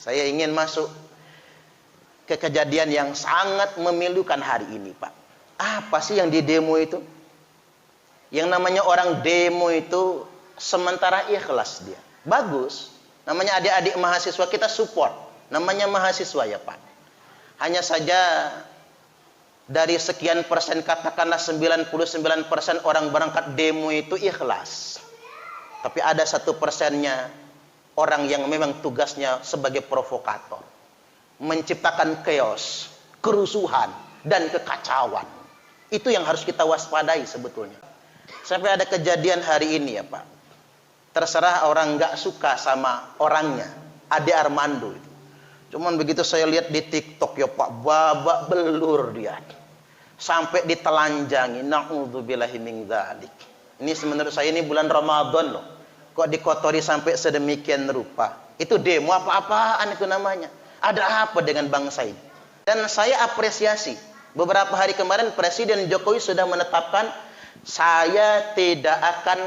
Saya ingin masuk ke kejadian yang sangat memilukan hari ini, Pak. Apa sih yang di demo itu? Yang namanya orang demo itu sementara ikhlas dia. Bagus. Namanya adik-adik mahasiswa kita support. Namanya mahasiswa ya, Pak. Hanya saja dari sekian persen, katakanlah 99% orang berangkat demo itu ikhlas. Tapi ada 1%-nya orang yang memang tugasnya sebagai provokator, menciptakan chaos, kerusuhan, dan kekacauan. Itu yang harus kita waspadai sebetulnya. Sampai ada kejadian hari ini ya Pak. Terserah orang nggak suka sama orangnya, Ade Armando itu. Cuman begitu saya lihat di TikTok ya Pak, babak belur dia. Sampai ditelanjangi, na'udzubillahi min dzalik. Ini menurut saya ini bulan Ramadan loh. Kok dikotori sampai sedemikian rupa? Itu demo apa-apaan itu namanya? Ada apa dengan bangsa ini? Dan saya apresiasi. Beberapa hari kemarin Presiden Jokowi sudah menetapkan saya tidak akan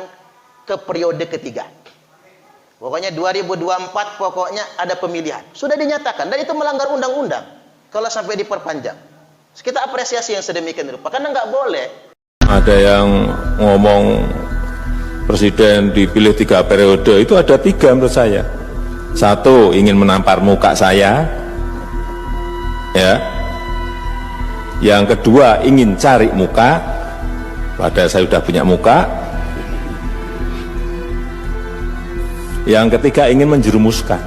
ke periode ketiga. Pokoknya 2024 pokoknya ada pemilihan. Sudah dinyatakan dan itu melanggar undang-undang kalau sampai diperpanjang. Kita apresiasi yang sedemikian rupa karena nggak boleh. Ada yang ngomong presiden dipilih 3 periode, itu ada 3 menurut saya. 1, ingin menampar muka saya, ya. Yang kedua, ingin cari muka, padahal saya sudah punya muka. Yang ketiga, ingin menjerumuskan.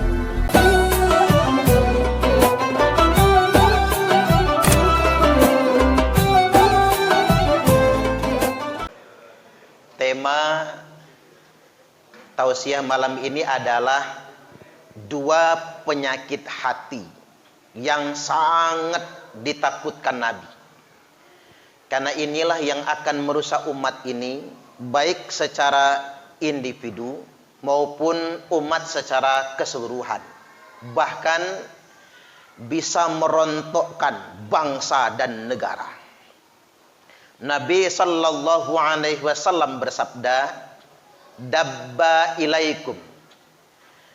Tema tausiah malam ini adalah 2 penyakit hati yang sangat ditakutkan Nabi. Karena inilah yang akan merusak umat ini, baik secara individu maupun umat secara keseluruhan. Bahkan bisa merontokkan bangsa dan negara. Nabi sallallahu alaihi wasallam bersabda, "Dabba ilaikum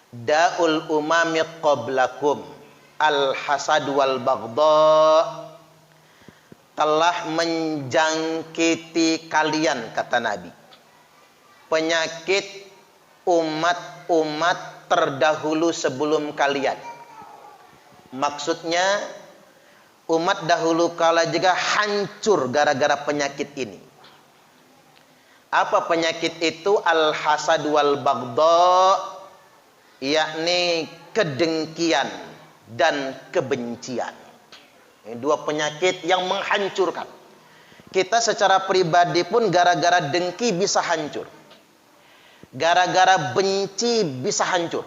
da'ul umami qablakum al-hasad wal baghdha." Telah menjangkiti kalian, kata Nabi, penyakit umat-umat terdahulu sebelum kalian. Maksudnya umat dahulu kala juga hancur gara-gara penyakit ini. Apa penyakit itu? Al-hasad wal baghdha, yakni kedengkian dan kebencian. Ini 2 penyakit yang menghancurkan. Kita secara pribadi pun gara-gara dengki bisa hancur. Gara-gara benci bisa hancur.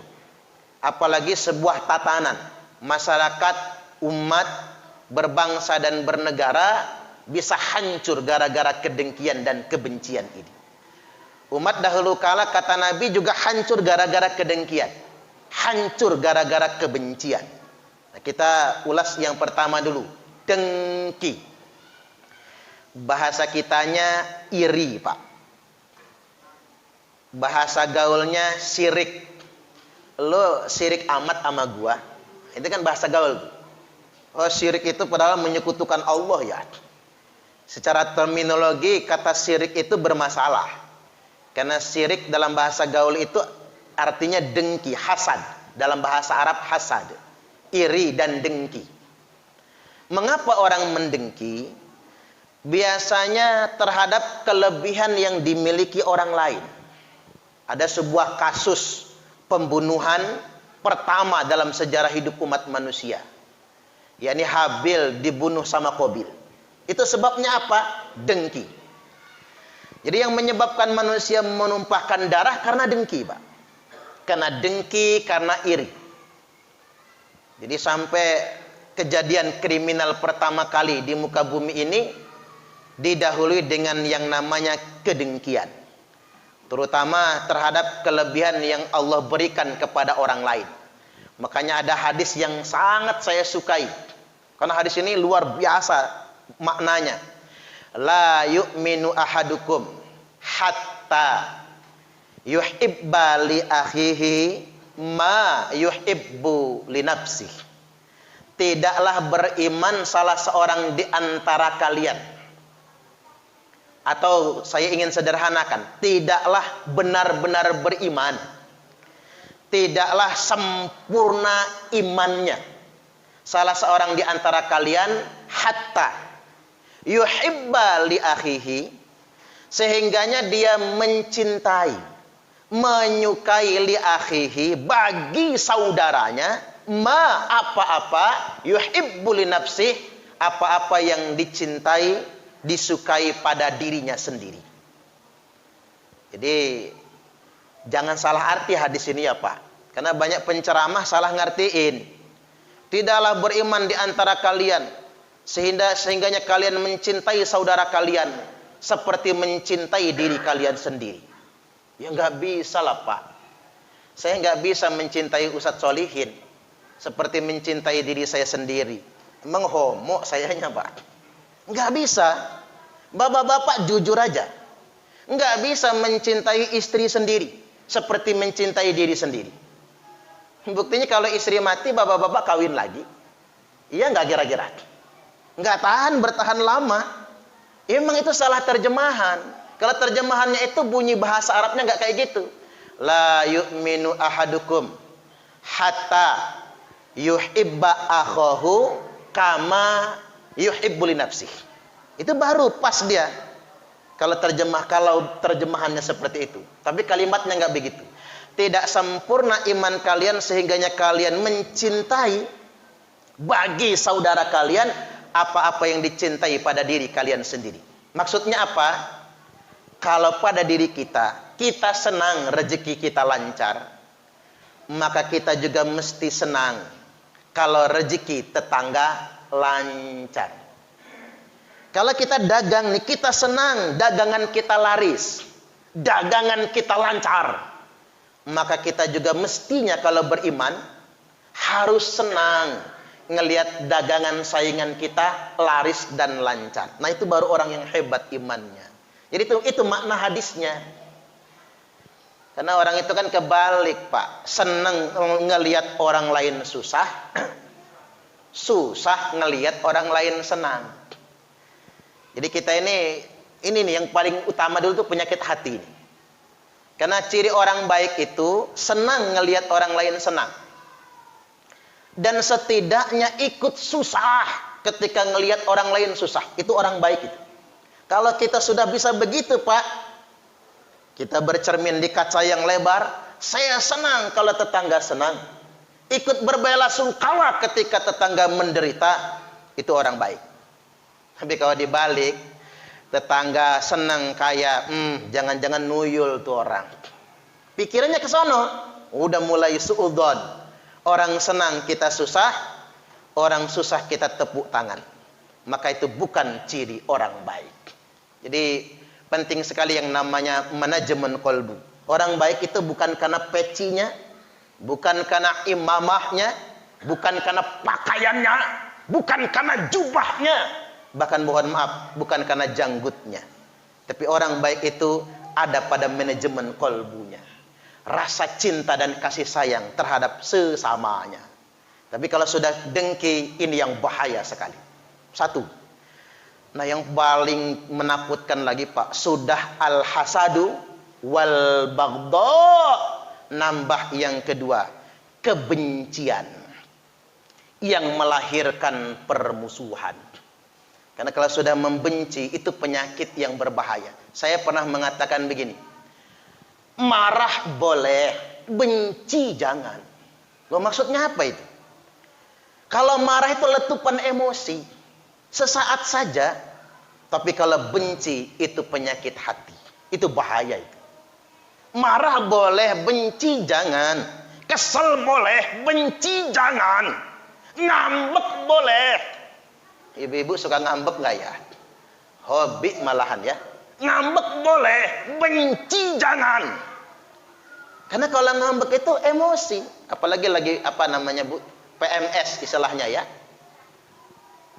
Apalagi sebuah tatanan masyarakat, umat, berbangsa dan bernegara bisa hancur gara-gara kedengkian dan kebencian ini. Umat dahulu kala, kata Nabi, juga hancur gara-gara kedengkian, hancur gara-gara kebencian. Nah, kita ulas yang pertama dulu, dengki. Bahasa kitanya iri, Pak. Bahasa gaulnya sirik. Lo sirik amat sama gua. Itu kan bahasa gaul. Oh, syirik itu padahal menyekutukan Allah ya. Secara terminologi kata syirik itu bermasalah. Karena syirik dalam bahasa gaul itu artinya dengki, hasad. Dalam bahasa Arab hasad, iri dan dengki. Mengapa orang mendengki? Biasanya terhadap kelebihan yang dimiliki orang lain. Ada sebuah kasus pembunuhan pertama dalam sejarah hidup umat manusia, yakni Habil dibunuh sama Qabil. Itu sebabnya apa? Dengki. Jadi yang menyebabkan manusia menumpahkan darah karena dengki, Pak. Karena dengki, karena iri. Jadi sampai kejadian kriminal pertama kali di muka bumi ini didahului dengan yang namanya kedengkian. Terutama terhadap kelebihan yang Allah berikan kepada orang lain. Makanya ada hadis yang sangat saya sukai. Karena hadis ini luar biasa maknanya. La yu'minu ahadukum hatta yuhibba li akhihi ma yuhibbu li nafsih. Tidaklah beriman salah seorang di antara kalian. Atau saya ingin sederhanakan, tidaklah benar-benar beriman. Tidaklah sempurna imannya salah seorang di antara kalian hatta yuhibba li akhihi, sehingganya dia mencintai, menyukai li akhihi, bagi saudaranya, ma apa-apa, yuhibbu li nafsih, apa-apa yang dicintai, disukai pada dirinya sendiri. Jadi jangan salah arti hadis ini ya Pak, karena banyak penceramah salah ngertiin. Tidaklah beriman di antara kalian sehingganya kalian mencintai saudara kalian seperti mencintai diri kalian sendiri. Ya nggak bisa lah Pak. Saya nggak bisa mencintai Ustadz Solihin seperti mencintai diri saya sendiri. Emang homo sayanya Pak? Nggak bisa. Bapak-bapak jujur aja. Nggak bisa mencintai istri sendiri seperti mencintai diri sendiri. Buktinya kalau istri mati, bapak-bapak kawin lagi. Iya nggak kira-kira? Nggak tahan, bertahan lama. Emang itu salah terjemahan. Kalau terjemahannya itu bunyi bahasa Arabnya nggak kayak gitu. La yu'minu ahadukum hatta yuhibba akhahu kama yuhibbu li nafsih. Itu baru pas dia. Kalau terjemahannya seperti itu. Tapi kalimatnya nggak begitu. Tidak sempurna iman kalian sehingganya kalian mencintai bagi saudara kalian apa-apa yang dicintai pada diri kalian sendiri. Maksudnya apa? Kalau pada diri kita senang rezeki kita lancar, maka kita juga mesti senang kalau rezeki tetangga lancar. Kalau kita dagang nih, kita senang dagangan kita laris, dagangan kita lancar. Maka kita juga mestinya kalau beriman harus senang ngelihat dagangan saingan kita laris dan lancar. Nah itu baru orang yang hebat imannya. Jadi itu makna hadisnya. Karena orang itu kan kebalik Pak, senang ngelihat orang lain susah, susah ngelihat orang lain senang. Jadi kita ini nih yang paling utama dulu tuh penyakit hati ini. Karena ciri orang baik itu senang ngelihat orang lain senang. Dan setidaknya ikut susah ketika ngelihat orang lain susah. Itu orang baik itu. Kalau kita sudah bisa begitu Pak, kita bercermin di kaca yang lebar, saya senang kalau tetangga senang. Ikut berbelasungkawa ketika tetangga menderita, itu orang baik. Tapi kalau dibalik, tetangga senang kayak, jangan-jangan nuyul tuh orang. Pikirannya ke sono, udah mulai suudzon. Orang senang kita susah, orang susah kita tepuk tangan. Maka itu bukan ciri orang baik. Jadi penting sekali yang namanya manajemen kolbu. Orang baik itu bukan karena pecinya, bukan karena imamahnya, bukan karena pakaiannya, bukan karena jubahnya, bahkan mohon maaf, bukan karena janggutnya. Tapi orang baik itu ada pada manajemen kolbunya, rasa cinta dan kasih sayang terhadap sesamanya. Tapi kalau sudah dengki, ini yang bahaya sekali. Satu. Nah yang paling menakutkan lagi Pak, sudah al-hasadu wal baghdha, nambah yang kedua, kebencian yang melahirkan permusuhan. Karena kalau sudah membenci, itu penyakit yang berbahaya. Saya pernah mengatakan begini, marah boleh, benci jangan. Loh maksudnya apa itu? Kalau marah itu letupan emosi, sesaat saja. Tapi kalau benci, itu penyakit hati. Itu bahaya itu. Marah boleh, benci jangan. Kesel boleh, benci jangan. Ngambek boleh. Ibu-ibu suka ngambek nggak ya? Hobi malahan ya. Ngambek boleh, benci jangan. Karena kalau ngambek itu emosi, apalagi lagi Bu, PMS istilahnya ya.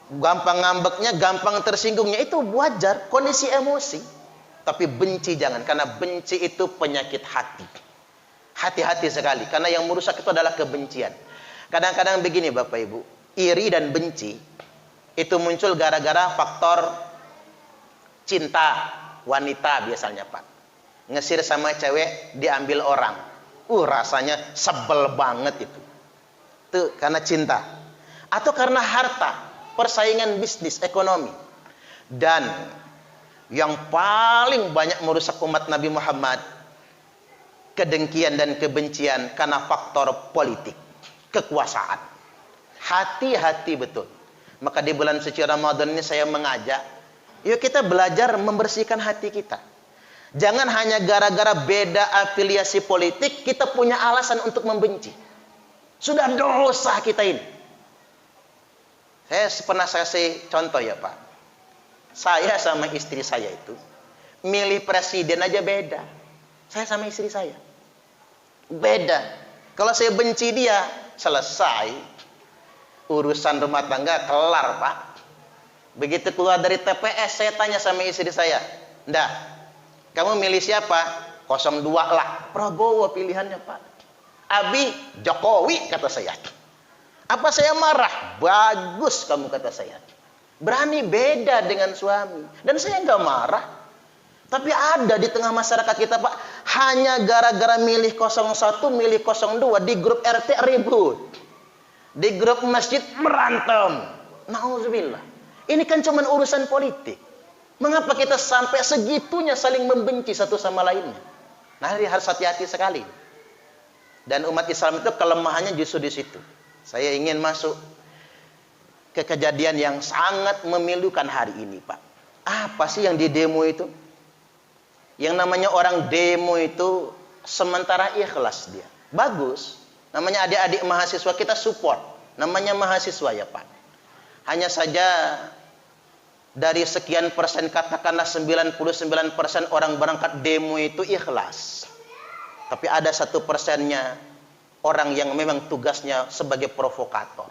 Gampang ngambeknya, gampang tersinggungnya, itu wajar, kondisi emosi. Tapi benci jangan, karena benci itu penyakit hati. Hati-hati sekali, karena yang merusak itu adalah kebencian. Kadang-kadang begini Bapak Ibu, iri dan benci itu muncul gara-gara faktor cinta wanita biasanya Pak. Ngesir sama cewek, diambil orang. Rasanya sebel banget itu. Itu karena cinta. Atau karena harta, persaingan bisnis, ekonomi. Dan yang paling banyak merusak umat Nabi Muhammad, kedengkian dan kebencian karena faktor politik, kekuasaan. Hati-hati betul. Maka di bulan suci Ramadan ini saya mengajak, yuk kita belajar membersihkan hati kita. Jangan hanya gara-gara beda afiliasi politik kita punya alasan untuk membenci. Sudah dosa kita ini. Saya pernah kasih contoh ya Pak. Saya sama istri saya itu milih presiden aja beda. Saya sama istri saya beda. Kalau saya benci dia, selesai urusan rumah tangga, kelar Pak. Begitu keluar dari TPS, saya tanya sama istri saya, "Ndah, kamu milih siapa?" 02 lah, Prabowo pilihannya Pak. Abi, Jokowi kata saya. Apa saya marah? Bagus kamu kata saya. Berani beda dengan suami. Dan saya nggak marah. Tapi ada di tengah masyarakat kita Pak, hanya gara-gara milih 01, milih 02, di grup RT ribut. Di grup masjid berantem. Nauzubillah. Ini kan cuma urusan politik. Mengapa kita sampai segitunya saling membenci satu sama lainnya? Nah, ini harus hati-hati sekali. Dan umat Islam itu kelemahannya justru di situ. Saya ingin masuk ke kejadian yang sangat memilukan hari ini Pak. Apa sih yang di demo itu? Yang namanya orang demo itu sementara ikhlas dia. Bagus. Namanya adik-adik mahasiswa kita support. Namanya mahasiswa ya Pak. Hanya saja dari sekian persen, katakanlah 99% orang berangkat demo itu ikhlas. Tapi ada 1%-nya orang yang memang tugasnya sebagai provokator.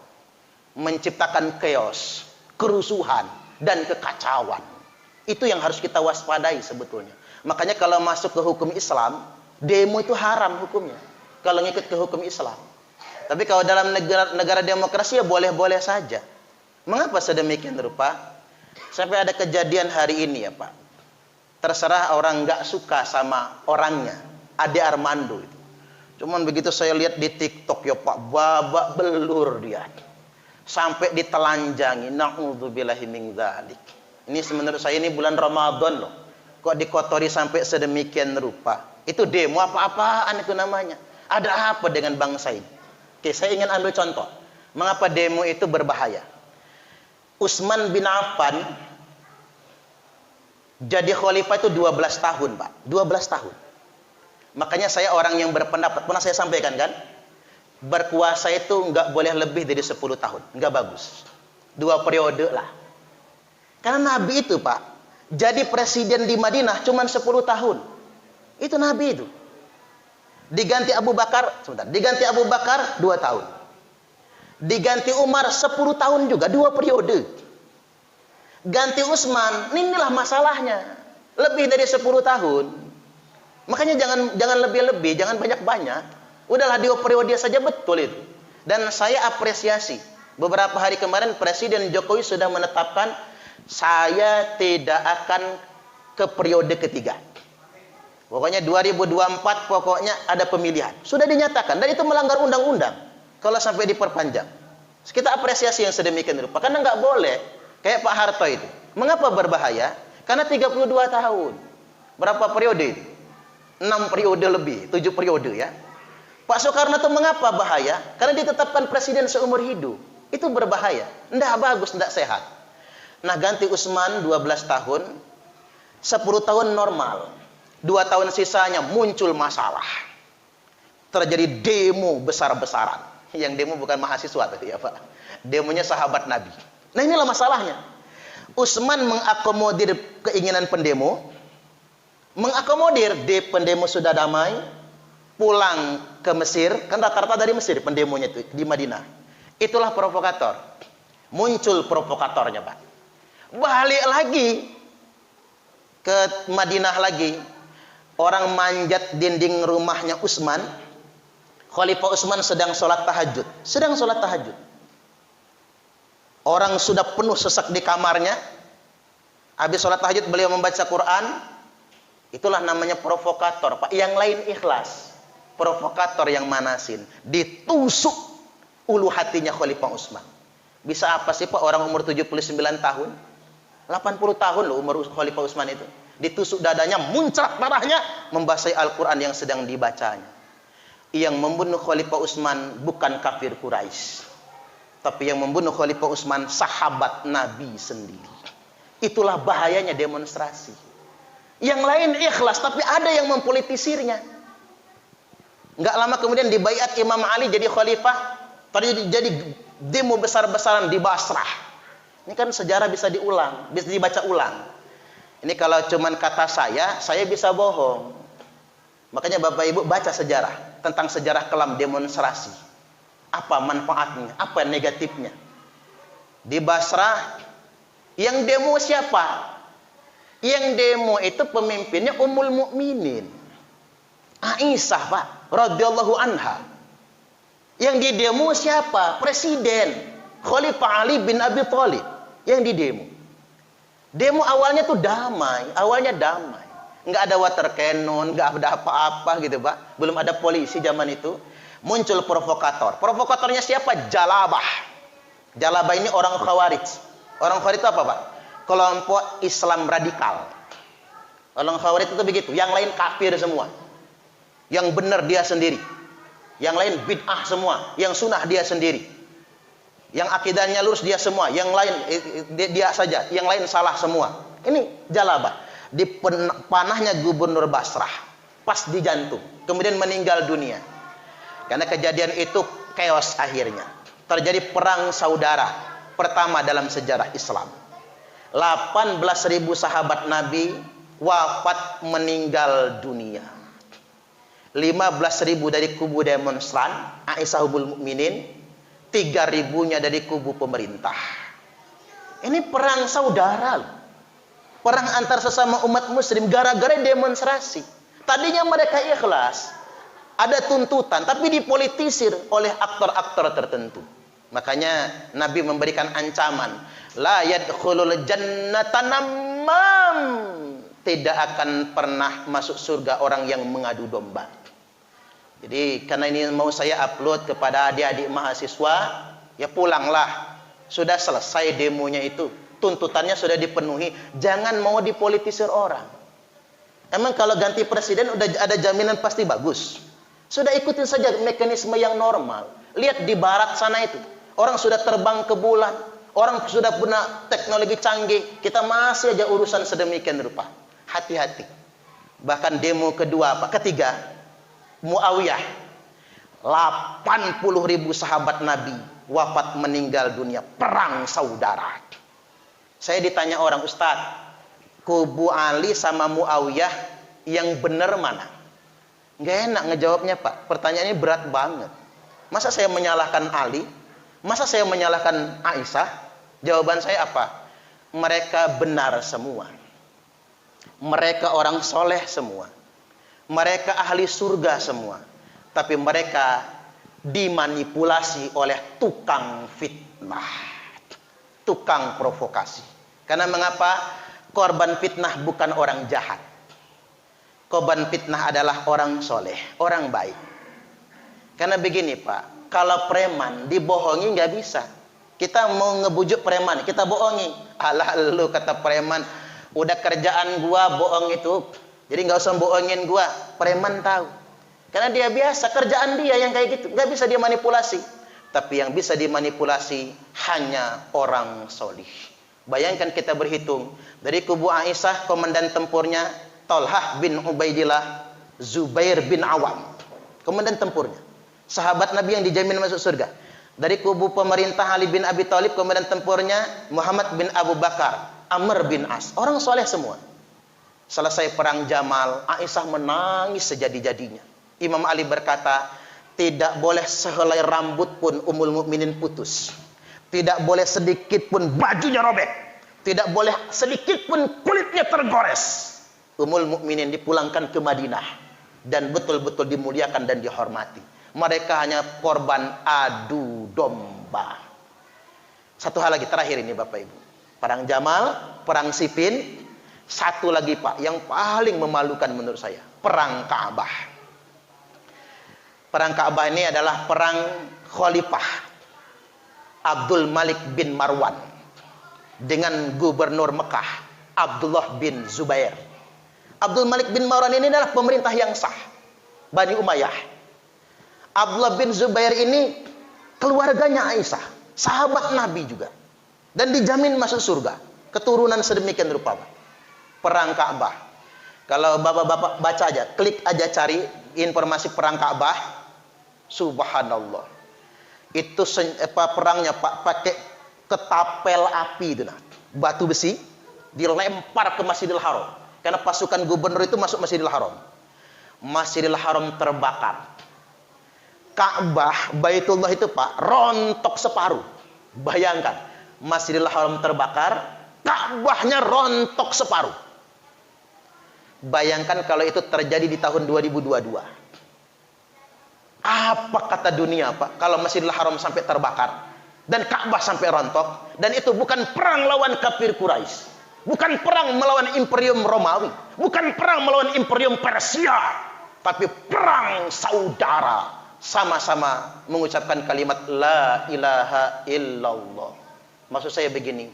Menciptakan chaos, kerusuhan, dan kekacauan. Itu yang harus kita waspadai sebetulnya. Makanya kalau masuk ke hukum Islam, demo itu haram hukumnya. Kalau ngikut ke hukum Islam. Tapi kalau dalam negara demokrasi ya boleh-boleh saja. Mengapa sedemikian rupa? Sampai ada kejadian hari ini ya Pak. Terserah orang nggak suka sama orangnya. Ade Armando itu. Cuman begitu saya lihat di TikTok ya Pak, babak belur dia. Sampai ditelanjangi. Na'udzubillahi min dzalik. Ini menurut saya ini bulan Ramadan loh. Kok dikotori sampai sedemikian rupa? Itu demo apa-apaan itu namanya? Ada apa dengan bangsa ini? Oke, saya ingin ambil contoh. Mengapa demo itu berbahaya? Utsman bin Affan jadi khalifah itu 12 tahun, Pak. 12 tahun. Makanya saya orang yang berpendapat, pernah saya sampaikan kan? Berkuasa itu nggak boleh lebih dari 10 tahun. Nggak bagus. 2 periode lah. Karena Nabi itu, Pak, jadi presiden di Madinah cuma 10 tahun. Itu Nabi itu. Diganti Abu Bakar, sebentar. Diganti Abu Bakar 2 tahun. Diganti Umar 10 tahun juga, 2 periode. Ganti Utsman, inilah masalahnya. Lebih dari 10 tahun. Makanya jangan lebih-lebih, jangan banyak-banyak. Udahlah 2 periode saja betul itu. Dan saya apresiasi. Beberapa hari kemarin Presiden Jokowi sudah menetapkan saya tidak akan ke periode ketiga. Pokoknya 2024 pokoknya ada pemilihan. Sudah dinyatakan dan itu melanggar undang-undang kalau sampai diperpanjang. Kita apresiasi yang sedemikian rupa. Karena nggak boleh kayak Pak Harto itu. Mengapa berbahaya? Karena 32 tahun. Berapa periode itu? 6 periode lebih, 7 periode ya. Pak Soekarno itu mengapa bahaya? Karena ditetapkan presiden seumur hidup. Itu berbahaya. Nggak bagus, nggak sehat. Nah, ganti Utsman 12 tahun, 10 tahun normal. 2 tahun sisanya muncul masalah. Terjadi demo besar-besaran. Yang demo bukan mahasiswa tadi ya Pak. Demonya sahabat Nabi. Nah, inilah masalahnya. Utsman mengakomodir keinginan pendemo. Mengakomodir, pendemo sudah damai. Pulang ke Mesir. Kan rata-rata dari Mesir pendemonya itu di Madinah. Itulah provokator. Muncul provokatornya Pak. Balik lagi ke Madinah lagi. Orang manjat dinding rumahnya Utsman, Khalifah Utsman sedang sholat tahajud. Orang sudah penuh sesak di kamarnya. Habis sholat tahajud beliau membaca Quran. Itulah namanya provokator, Pak. Yang lain ikhlas. Provokator yang manasin. Ditusuk ulu hatinya Khalifah Utsman. Bisa apa sih Pak orang umur 79 tahun? 80 tahun loh umur Khalifah Utsman itu. Ditusuk dadanya, muncrat darahnya, membasahi Al-Quran yang sedang dibacanya. Yang membunuh Khalifah Utsman bukan kafir Quraisy, tapi yang membunuh Khalifah Utsman sahabat Nabi sendiri. Itulah bahayanya demonstrasi. Yang lain ikhlas, tapi ada yang mempolitisirnya. Nggak lama kemudian dibaiat Imam Ali jadi khalifah, jadi demo besar-besaran di Basrah. Ini kan sejarah bisa diulang, bisa dibaca ulang. Ini kalau cuman kata saya bisa bohong. Makanya Bapak Ibu baca sejarah tentang sejarah kelam demonstrasi. Apa manfaatnya? Apa negatifnya? Di Basrah yang demo siapa? Yang demo itu pemimpinnya Ummul Mukminin Aisyah, Pak, radhiyallahu anha. Yang di demo siapa? Presiden Khalifah Ali bin Abi Thalib yang di demo. Demo awalnya tuh damai, nggak ada water cannon, nggak ada apa-apa gitu Pak. Belum ada polisi zaman itu. Muncul provokator. Provokatornya siapa? Jalabah. Jalabah ini orang Khawarij. Orang Khawarij itu apa Pak? Kelompok Islam radikal. Orang Khawarij itu begitu. Yang lain kafir semua. Yang benar dia sendiri. Yang lain bid'ah semua. Yang sunnah dia sendiri. Yang akidahnya lurus dia semua, yang lain dia saja, yang lain salah semua. Ini Jalabah. Di panahnya gubernur Basrah, pas di jantung, kemudian meninggal dunia. Karena kejadian itu chaos akhirnya. Terjadi perang saudara pertama dalam sejarah Islam. 18.000 sahabat Nabi wafat meninggal dunia. 15.000 dari kubu demonstran, Aisyah Ummul Mukminin. 3.000-nya dari kubu pemerintah. Ini perang saudara loh. Perang antar sesama umat muslim gara-gara demonstrasi. Tadinya mereka ikhlas, ada tuntutan, tapi dipolitisir oleh aktor-aktor tertentu. Makanya Nabi memberikan ancaman, la yadkhulul jannata namam, tidak akan pernah masuk surga orang yang mengadu domba. Jadi karena ini mau saya upload kepada adik-adik mahasiswa, ya pulanglah. Sudah selesai demonya itu, tuntutannya sudah dipenuhi. Jangan mau dipolitisir orang. Emang kalau ganti presiden udah ada jaminan pasti bagus. Sudah ikutin saja mekanisme yang normal. Lihat di barat sana itu, orang sudah terbang ke bulan, orang sudah punya teknologi canggih. Kita masih aja urusan sedemikian rupa. Hati-hati. Bahkan demo kedua, ketiga, Muawiyah, 80.000 sahabat Nabi wafat meninggal dunia, perang saudara. Saya ditanya orang, Ustadz, kubu Ali sama Muawiyah yang benar mana? Nggak enak ngejawabnya Pak, pertanyaannya berat banget. Masa saya menyalahkan Ali? Masa saya menyalahkan Aisyah? Jawaban saya apa? Mereka benar semua. Mereka orang soleh semua. Mereka ahli surga semua. Tapi mereka dimanipulasi oleh tukang fitnah, tukang provokasi. Karena mengapa? Korban fitnah bukan orang jahat. Korban fitnah adalah orang soleh, orang baik. Karena begini Pak, kalau preman dibohongi nggak bisa. Kita mau ngebujuk preman, kita bohongi. Alah lu kata preman, udah kerjaan gua bohong itu. Jadi nggak usah bohongin gua, preman tahu. Karena dia biasa, kerjaan dia yang kayak gitu, nggak bisa dia manipulasi. Tapi yang bisa dimanipulasi hanya orang solih. Bayangkan kita berhitung dari kubu Aisyah, komandan tempurnya Thalhah bin Ubaidillah, Zubair bin Awam, komandan tempurnya, sahabat Nabi yang dijamin masuk surga. Dari kubu pemerintah Ali bin Abi Thalib, komandan tempurnya Muhammad bin Abu Bakar, Amr bin As, orang soleh semua. Selesai perang Jamal, Aisyah menangis sejadi-jadinya. Imam Ali berkata, tidak boleh sehelai rambut pun Ummul Mukminin putus. Tidak boleh sedikit pun bajunya robek. Tidak boleh sedikit pun kulitnya tergores. Ummul Mukminin dipulangkan ke Madinah dan betul-betul dimuliakan dan dihormati. Mereka hanya korban adu domba. Satu hal lagi terakhir ini Bapak Ibu. Perang Jamal, perang Siffin, satu lagi Pak yang paling memalukan menurut saya, perang Ka'bah. Perang Ka'bah ini adalah perang Khalifah Abdul Malik bin Marwan dengan gubernur Mekah Abdullah bin Zubair. Abdul Malik bin Marwan ini adalah pemerintah yang sah Bani Umayyah. Abdullah bin Zubair ini keluarganya Aisyah, sahabat Nabi juga, dan dijamin masuk surga, keturunan sedemikian rupa. Perang Ka'bah, kalau bapak-bapak baca aja, klik aja cari informasi perang Ka'bah, subhanallah, itu perangnya Pak pakai ketapel api itu, nah, batu besi dilempar ke Masjidil Haram, karena pasukan gubernur itu masuk Masjidil Haram. Masjidil Haram terbakar. Ka'bah, Baitullah itu Pak, rontok separuh. Bayangkan, Masjidil Haram terbakar, Ka'bahnya rontok separuh. Bayangkan kalau itu terjadi di tahun 2022. Apa kata dunia Pak, kalau Masjidil Haram sampai terbakar, dan Ka'bah sampai rontok, dan itu bukan perang lawan kafir Quraisy, bukan perang melawan Imperium Romawi, bukan perang melawan Imperium Persia, tapi perang saudara. Sama-sama mengucapkan kalimat la ilaha illallah. Maksud saya begini,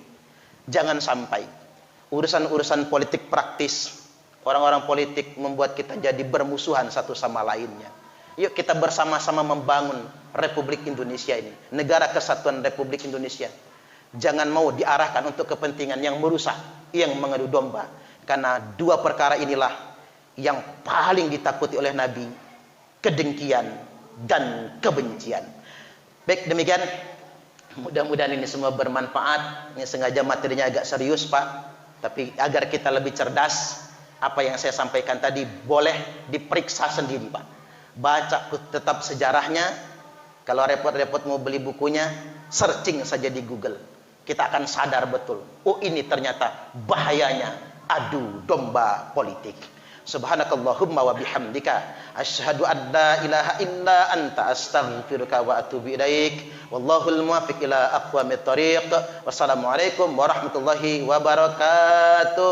jangan sampai urusan-urusan politik praktis, orang-orang politik membuat kita jadi bermusuhan satu sama lainnya. Yuk kita bersama-sama membangun Republik Indonesia ini, negara kesatuan Republik Indonesia. Jangan mau diarahkan untuk kepentingan yang merusak, yang mengadu domba. Karena dua perkara inilah yang paling ditakuti oleh Nabi, kedengkian dan kebencian. Baik, demikian, mudah-mudahan ini semua bermanfaat. Ini sengaja materinya agak serius Pak, tapi agar kita lebih cerdas, apa yang saya sampaikan tadi boleh diperiksa sendiri Pak. Baca tetap sejarahnya. Kalau repot-repot mau beli bukunya, searching saja di Google. Kita akan sadar betul, oh ini ternyata bahayanya adu domba politik. Subhanakallahumma wa bihamdika asyhadu an la ilaha illa anta astaghfiruka wa atubu ilaik. Wallahul muwaffiq ila aqwamit thoriq. Wassalamualaikum warahmatullahi wabarakatuh.